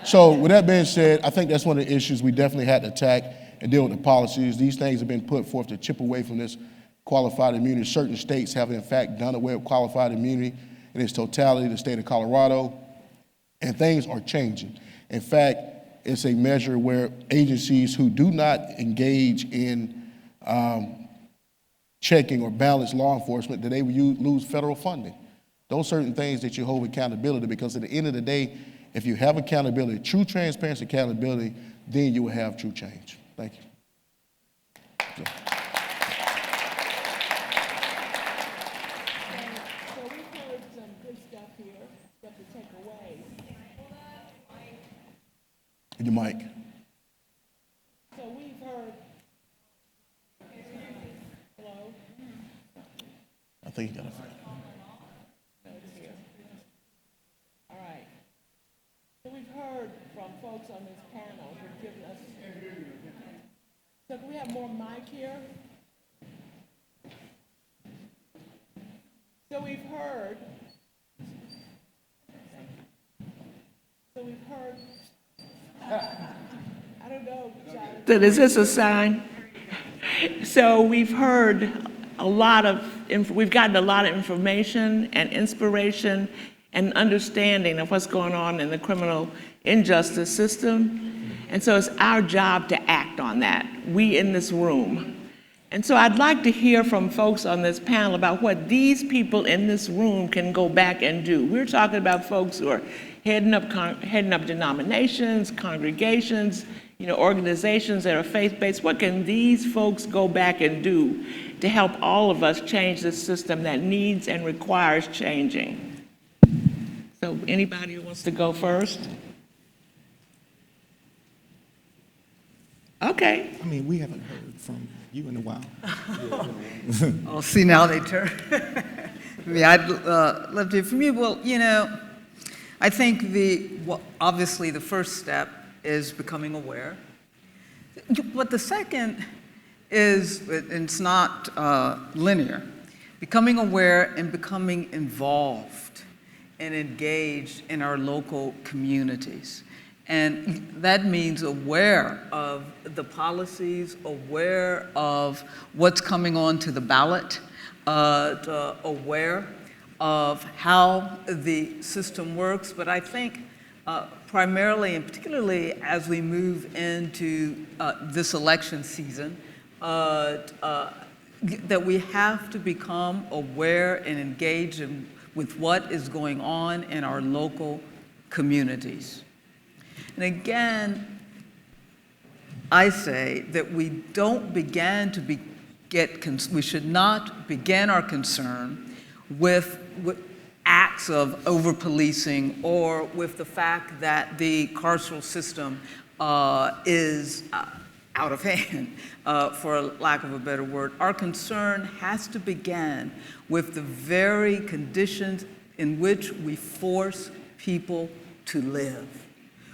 So with that being said, I think that's one of the issues we definitely had to attack and deal with the policies. These things have been put forth to chip away from this qualified immunity. Certain states have in fact done away with qualified immunity in its totality, the state of Colorado, and things are changing. In fact, it's a measure where agencies who do not engage in checking or balance law enforcement, that they will lose federal funding. Those certain things that you hold accountability, because at the end of the day, if you have accountability, true transparency, accountability, then you will have true change. Thank you. So we've heard some good stuff here, stuff to take away. Your mic. So we've heard, hello? I think you got it. All right. So we've heard from folks on this panel who've given us, so can we have more mic here? So we've heard, I don't know, Jonathan. Is this a sign? So we've heard we've gotten a lot of information and inspiration and understanding of what's going on in the criminal injustice system. And so it's our job to act on that, we in this room. And so I'd like to hear from folks on this panel about what these people in this room can go back and do. We're talking about folks who are heading up denominations, congregations, organizations that are faith-based. What can these folks go back and do to help all of us change this system that needs and requires changing? So anybody who wants to go first? Okay. I mean, we haven't heard from you in a while. Oh, see, now they turn. I'd love to hear from you. Well, I think obviously the first step is becoming aware. But the second is, and it's not linear, becoming aware and becoming involved and engaged in our local communities. And that means aware of the policies, aware of what's coming onto the ballot, aware of how the system works. But I think primarily and particularly as we move into this election season, that we have to become aware and engage with what is going on in our local communities. And again, I say that we don't begin to we should not begin our concern with acts of over-policing or with the fact that the carceral system is out of hand, for lack of a better word. Our concern has to begin with the very conditions in which we force people to live.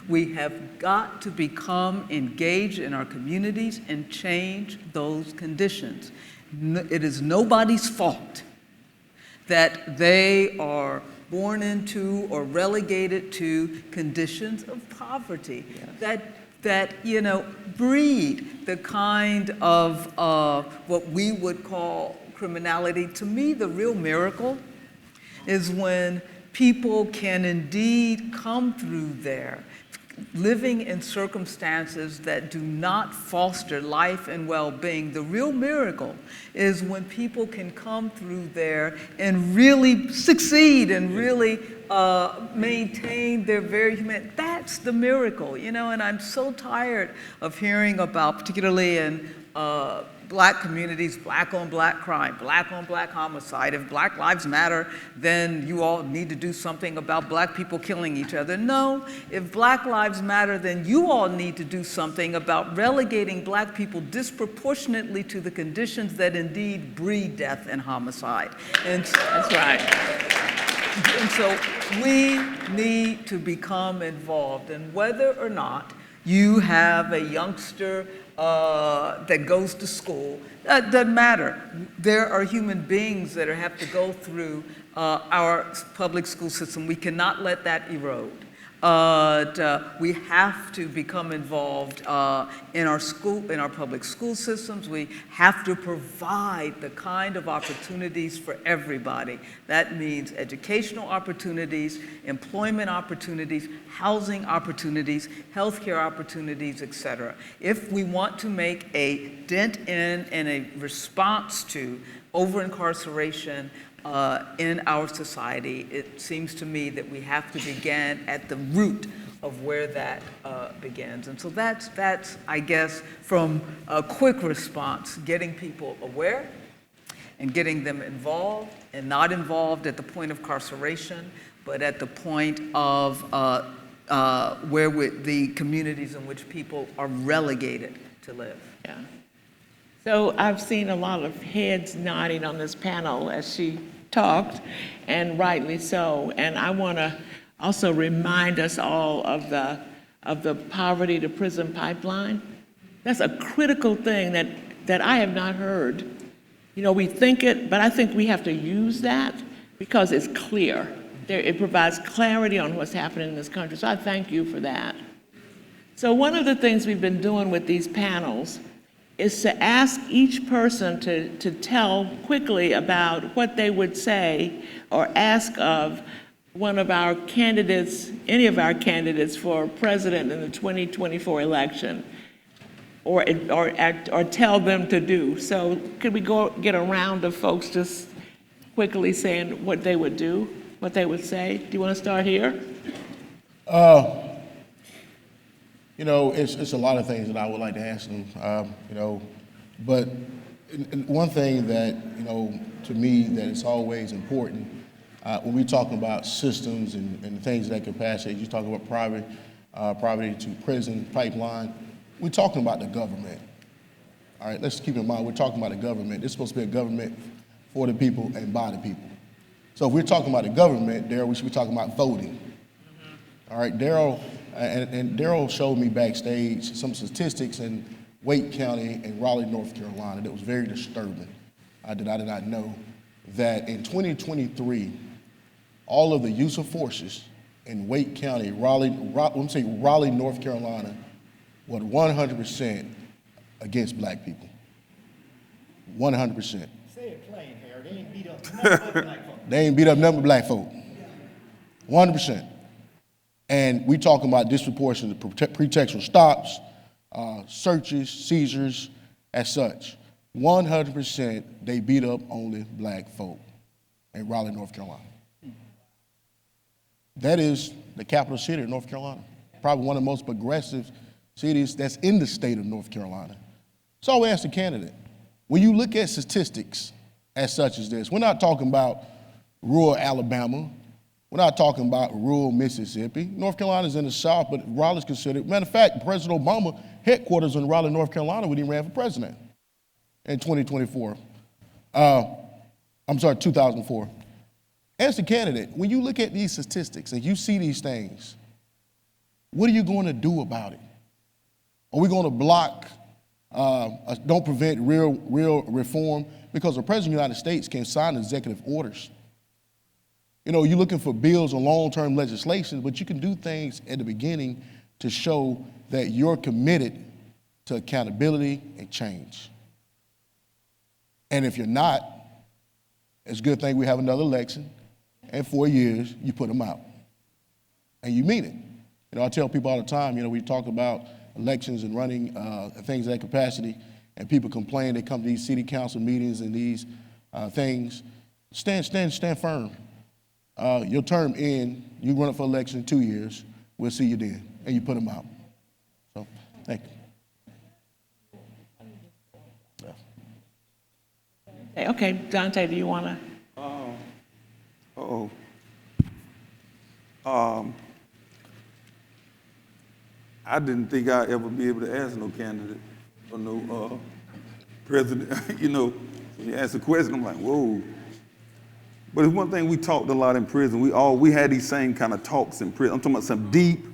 We have got to become engaged in our communities and change those conditions. It is nobody's fault that they are born into or relegated to conditions of poverty that breed the kind of what we would call criminality. To me, the real miracle is when people can indeed come through there living in circumstances that do not foster life and well-being. The real miracle is when people can come through there and really succeed and really maintain their very human. That's the miracle, and I'm so tired of hearing about, particularly in Black communities, Black on Black crime, Black on Black homicide. If Black lives matter, then you all need to do something about Black people killing each other. No, if Black lives matter, then you all need to do something about relegating Black people disproportionately to the conditions that indeed breed death and homicide. And that's right. And so we need to become involved. And whether or not you have a youngster that goes to school, that doesn't matter. There are human beings that have to go through our public school system. We cannot let that erode. We have to become involved in our public school systems. We have to provide the kind of opportunities for everybody. That means educational opportunities, employment opportunities, housing opportunities, healthcare opportunities, et cetera. If we want to make a dent in and a response to over-incarceration in our society, it seems to me that we have to begin at the root of where that begins. And so that's, I guess, from a quick response, getting people aware and getting them involved, and not involved at the point of incarceration, but at the point of the communities in which people are relegated to live. Yeah. So I've seen a lot of heads nodding on this panel as she talked, and rightly so. And I want to also remind us all of the poverty to prison pipeline. That's a critical thing that I have not heard. We think it, but I think we have to use that because it's clear. It provides clarity on what's happening in this country. So I thank you for that. So one of the things we've been doing with these panels is to ask each person to tell quickly about what they would say or ask of one of our candidates, any of our candidates for president in the 2024 election, or tell them to do. So could we get a round of folks just quickly saying what they would do, what they would say? Do you want to start here? It's a lot of things that I would like to ask them, but one thing that, to me, that is always important when we talk about systems and things that capacity, you talk about poverty to prison pipeline, we're talking about the government. All right, let's keep in mind, we're talking about the government. It's supposed to be a government for the people and by the people. So if we're talking about the government, Daryl, we should be talking about voting. All right, Daryl, and Daryl showed me backstage some statistics in Wake County and Raleigh, North Carolina that was very disturbing, that I did not know, that in 2023, all of the use of forces in Wake County, Raleigh, North Carolina, were 100% against black people. 100%. Say it plain, Harold. They ain't beat up none but black folks. They ain't beat up none but black folk. 100%. And we talking about disproportionate pretextual stops, searches, seizures, as such. 100% they beat up only black folk in Raleigh, North Carolina. That is the capital city of North Carolina. Probably one of the most progressive cities that's in the state of North Carolina. So we asked the candidate, when you look at statistics as such as this, we're not talking about rural Alabama, we're not talking about rural Mississippi. North Carolina's in the South, but Raleigh's considered, matter of fact, President Obama headquarters in Raleigh, North Carolina when he ran for president in 2004. 2004. As the candidate, when you look at these statistics and you see these things, what are you going to do about it? Are we going to block, don't prevent real reform? Because the President of the United States can sign executive orders. You know, you're looking for bills on long-term legislation, but you can do things at the beginning to show that you're committed to accountability and change. And if you're not, it's a good thing we have another election. In 4 years, you put them out. And you mean it. You know, I tell people all the time, you know, we talk about elections and running things of that capacity, and people complain, they come to these city council meetings and these things. Stand firm. Your term in, you run up for election in 2 years, we'll see you then, and you put them out. So, thank you. Okay, Dontae, do you want to? I didn't think I'd ever be able to ask no candidate or no president. You know, when you ask a question, I'm like, whoa. But it's one thing we talked a lot in prison. We had these same kind of talks in prison. I'm talking about some deep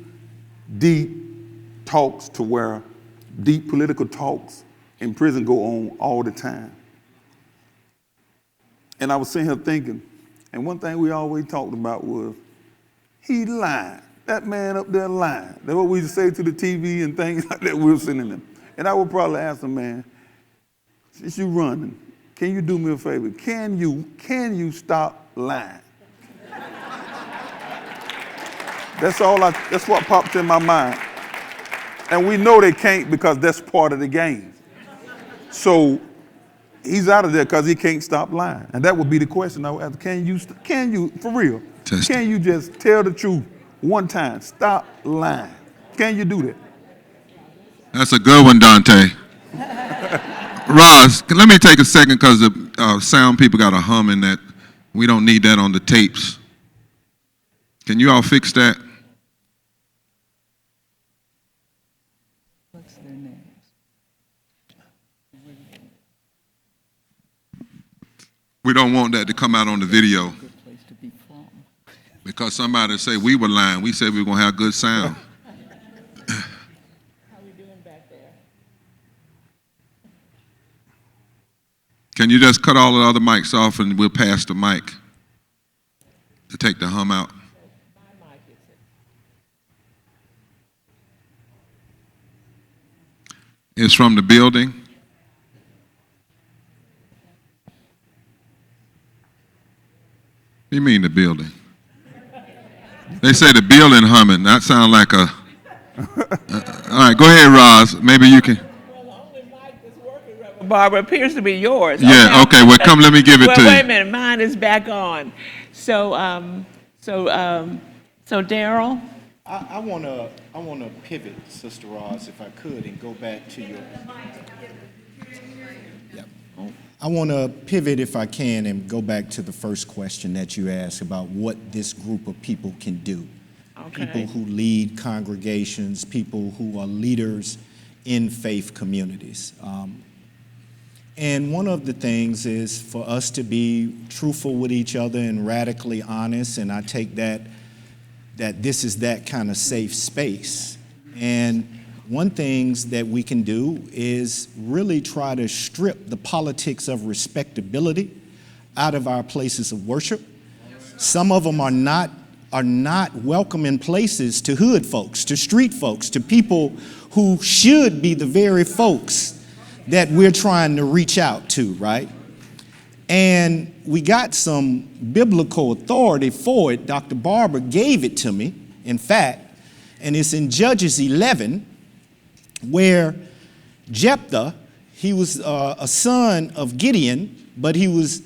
talks to where deep political talks in prison go on all the time. And I was sitting here thinking, and one thing we always talked about was, he lying. That man up there lying. That's what we used to say to the TV and things like that we were sending them. And I would probably ask the man, since you running, can you do me a favor? Can you stop lying? That's what popped in my mind. And we know they can't because that's part of the game. So he's out of there because he can't stop lying. And that would be the question I would ask. Can you, for real, can you just tell the truth one time? Stop lying. Can you do that? That's a good one, Dontae. Roz, let me take a second because the sound people got a hum in that. We don't need that on the tapes. Can you all fix that? What's their names? We don't want that to come out on the video Good place to be from. because somebody say we were lying. We said we were going to have good sound. How we doing back there? Can you just cut all the other mics off and we'll pass the mic to take the hum out? My mic is it. It's from the building. What do you mean the building? They say the building humming. That sounds like a... all right, go ahead, Roz. Maybe you can... Well, the only mic that's working, Reverend Barbara, appears to be yours. Yeah, okay, well, come, let me give it to you. Wait a minute, mine is back on. So Daryl? I want to pivot, Sister Ross, if I could, and go back to your... I want to pivot, if I can, and go back to the first question that you asked about what this group of people can do. Okay. People who lead congregations, people who are leaders in faith communities. And one of the things is for us to be truthful with each other and radically honest, and I take that this is that kind of safe space. And one thing that we can do is really try to strip the politics of respectability out of our places of worship. Some of them are not are not welcoming places to hood folks, to street folks, to people who should be the very folks that we're trying to reach out to, right? And we got some biblical authority for it. Dr. Barber gave it to me, in fact, and it's in Judges 11, where Jephthah, he was a son of Gideon, but he was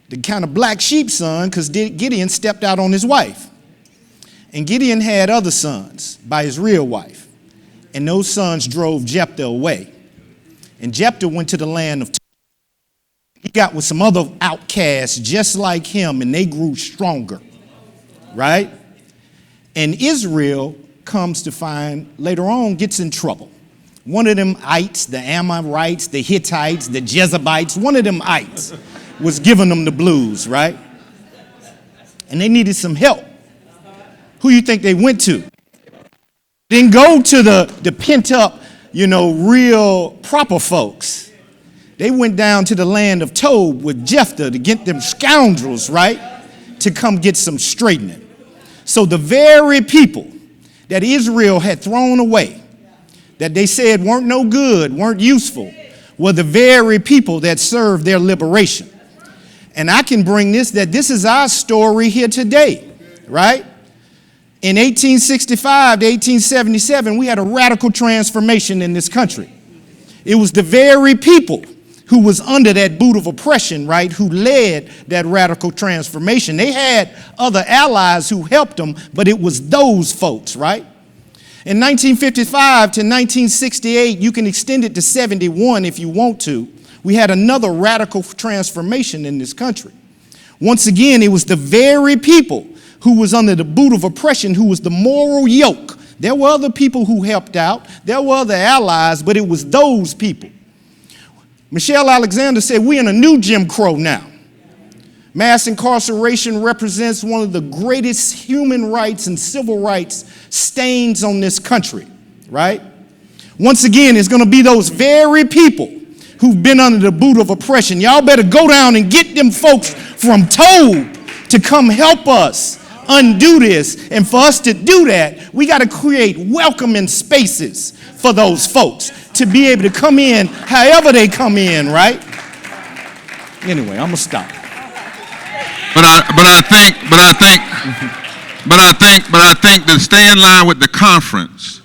the kind of black sheep son because Gideon stepped out on his wife. And Gideon had other sons by his real wife. And those sons drove Jephthah away. And Jephthah went to the land of Tob. He got with some other outcasts just like him, and they grew stronger, right? And Israel comes to find, later on, gets in trouble. One of them ites, the Amorites, the Hittites, the Jezebites, one of them ites was giving them the blues, right? And they needed some help. Who you think they went to? Didn't go to the pent up, real proper folks. They went down to the land of Tob with Jephthah to get them scoundrels, right? To come get some straightening. So the very people that Israel had thrown away, that they said weren't no good, weren't useful, were the very people that served their liberation. And I can bring this is our story here today, right? In 1865 to 1877, we had a radical transformation in this country. It was the very people who was under that boot of oppression, right, who led that radical transformation. They had other allies who helped them, but it was those folks, right? In 1955 to 1968, you can extend it to 71 if you want to, we had another radical transformation in this country. Once again, it was the very people who was under the boot of oppression, who was the moral yoke. There were other people who helped out. There were other allies, but it was those people. Michelle Alexander said, we're in a new Jim Crow now. Mass incarceration represents one of the greatest human rights and civil rights stains on this country, right? Once again, it's going to be those very people who've been under the boot of oppression. Y'all better go down and get them folks from Tob to come help us undo this. And for us to do that, we got to create welcoming spaces for those folks to be able to come in however they come in, right? Anyway, I'm gonna stop. But I think to stay in line with the conference,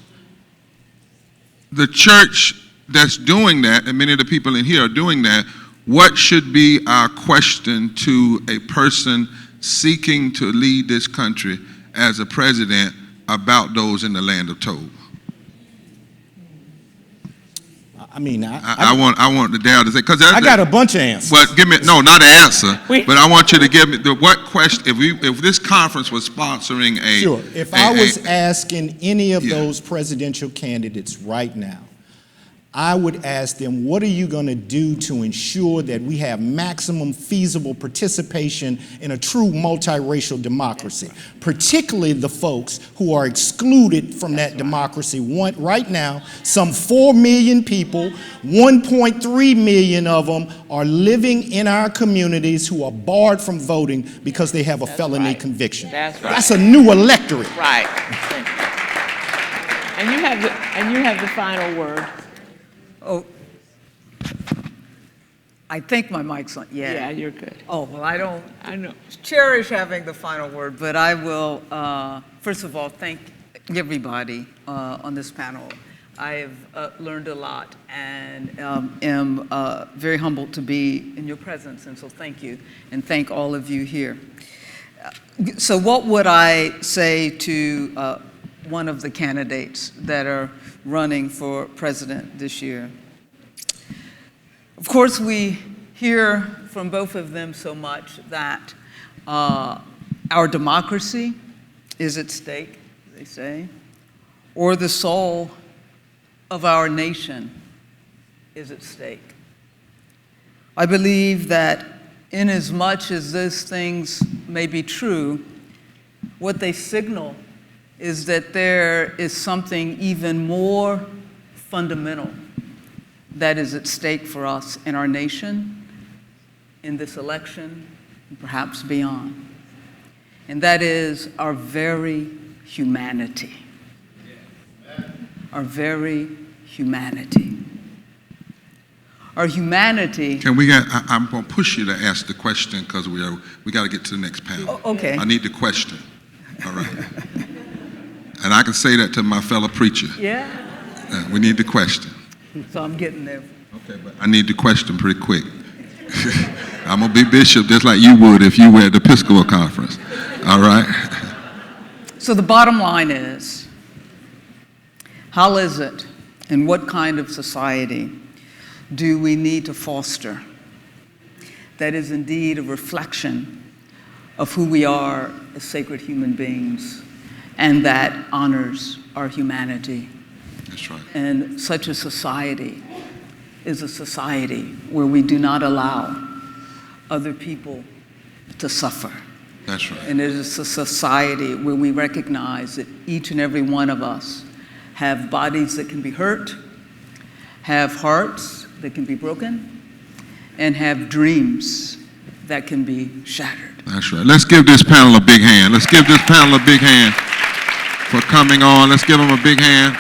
the church that's doing that, and many of the people in here are doing that, what should be our question to a person seeking to lead this country as a president about those in the land of Tob? I mean, I want the Daryl to say, because I got a bunch of answers. But give me, no, not an answer, but I want you to give me what question, if this conference was sponsoring a... Sure, if I was asking any of those presidential candidates right now, I would ask them, what are you going to do to ensure that we have maximum feasible participation in a true multiracial democracy, particularly the folks who are excluded from that democracy. Right now, some 4 million people, 1.3 million of them are living in our communities who are barred from voting because they have a felony conviction. That's right. That's a new electorate. Right. And you have the final word. Oh, I think my mic's on. Yeah, you're good. Oh, well, I don't I know. cherish having the final word, but I will, first of all, thank everybody on this panel. I have learned a lot and am very humbled to be in your presence, and so thank you, and thank all of you here. So what would I say to one of the candidates that are running for president this year? Of course, we hear from both of them so much that our democracy is at stake, they say, or the soul of our nation is at stake. I believe that inasmuch as those things may be true, what they signal is that there is something even more fundamental that is at stake for us in our nation, in this election, and perhaps beyond. and that is our very humanity. Our very humanity. Our humanity. I'm going to push you to ask the question because we got to get to the next panel. Oh, okay. I need the question. All right. And I can say that to my fellow preacher. Yeah. We need the question. So I'm getting there. Okay, but I need the question pretty quick. I'm going to be bishop just like you would if you were at the Episcopal conference. All right? So the bottom line is, how is it and what kind of society do we need to foster that is indeed a reflection of who we are as sacred human beings and that honors our humanity? That's right. And such a society is a society where we do not allow other people to suffer. That's right. And it is a society where we recognize that each and every one of us have bodies that can be hurt, have hearts that can be broken, and have dreams that can be shattered. That's right. Let's give this panel a big hand. Let's give this panel a big hand for coming on. Let's give them a big hand.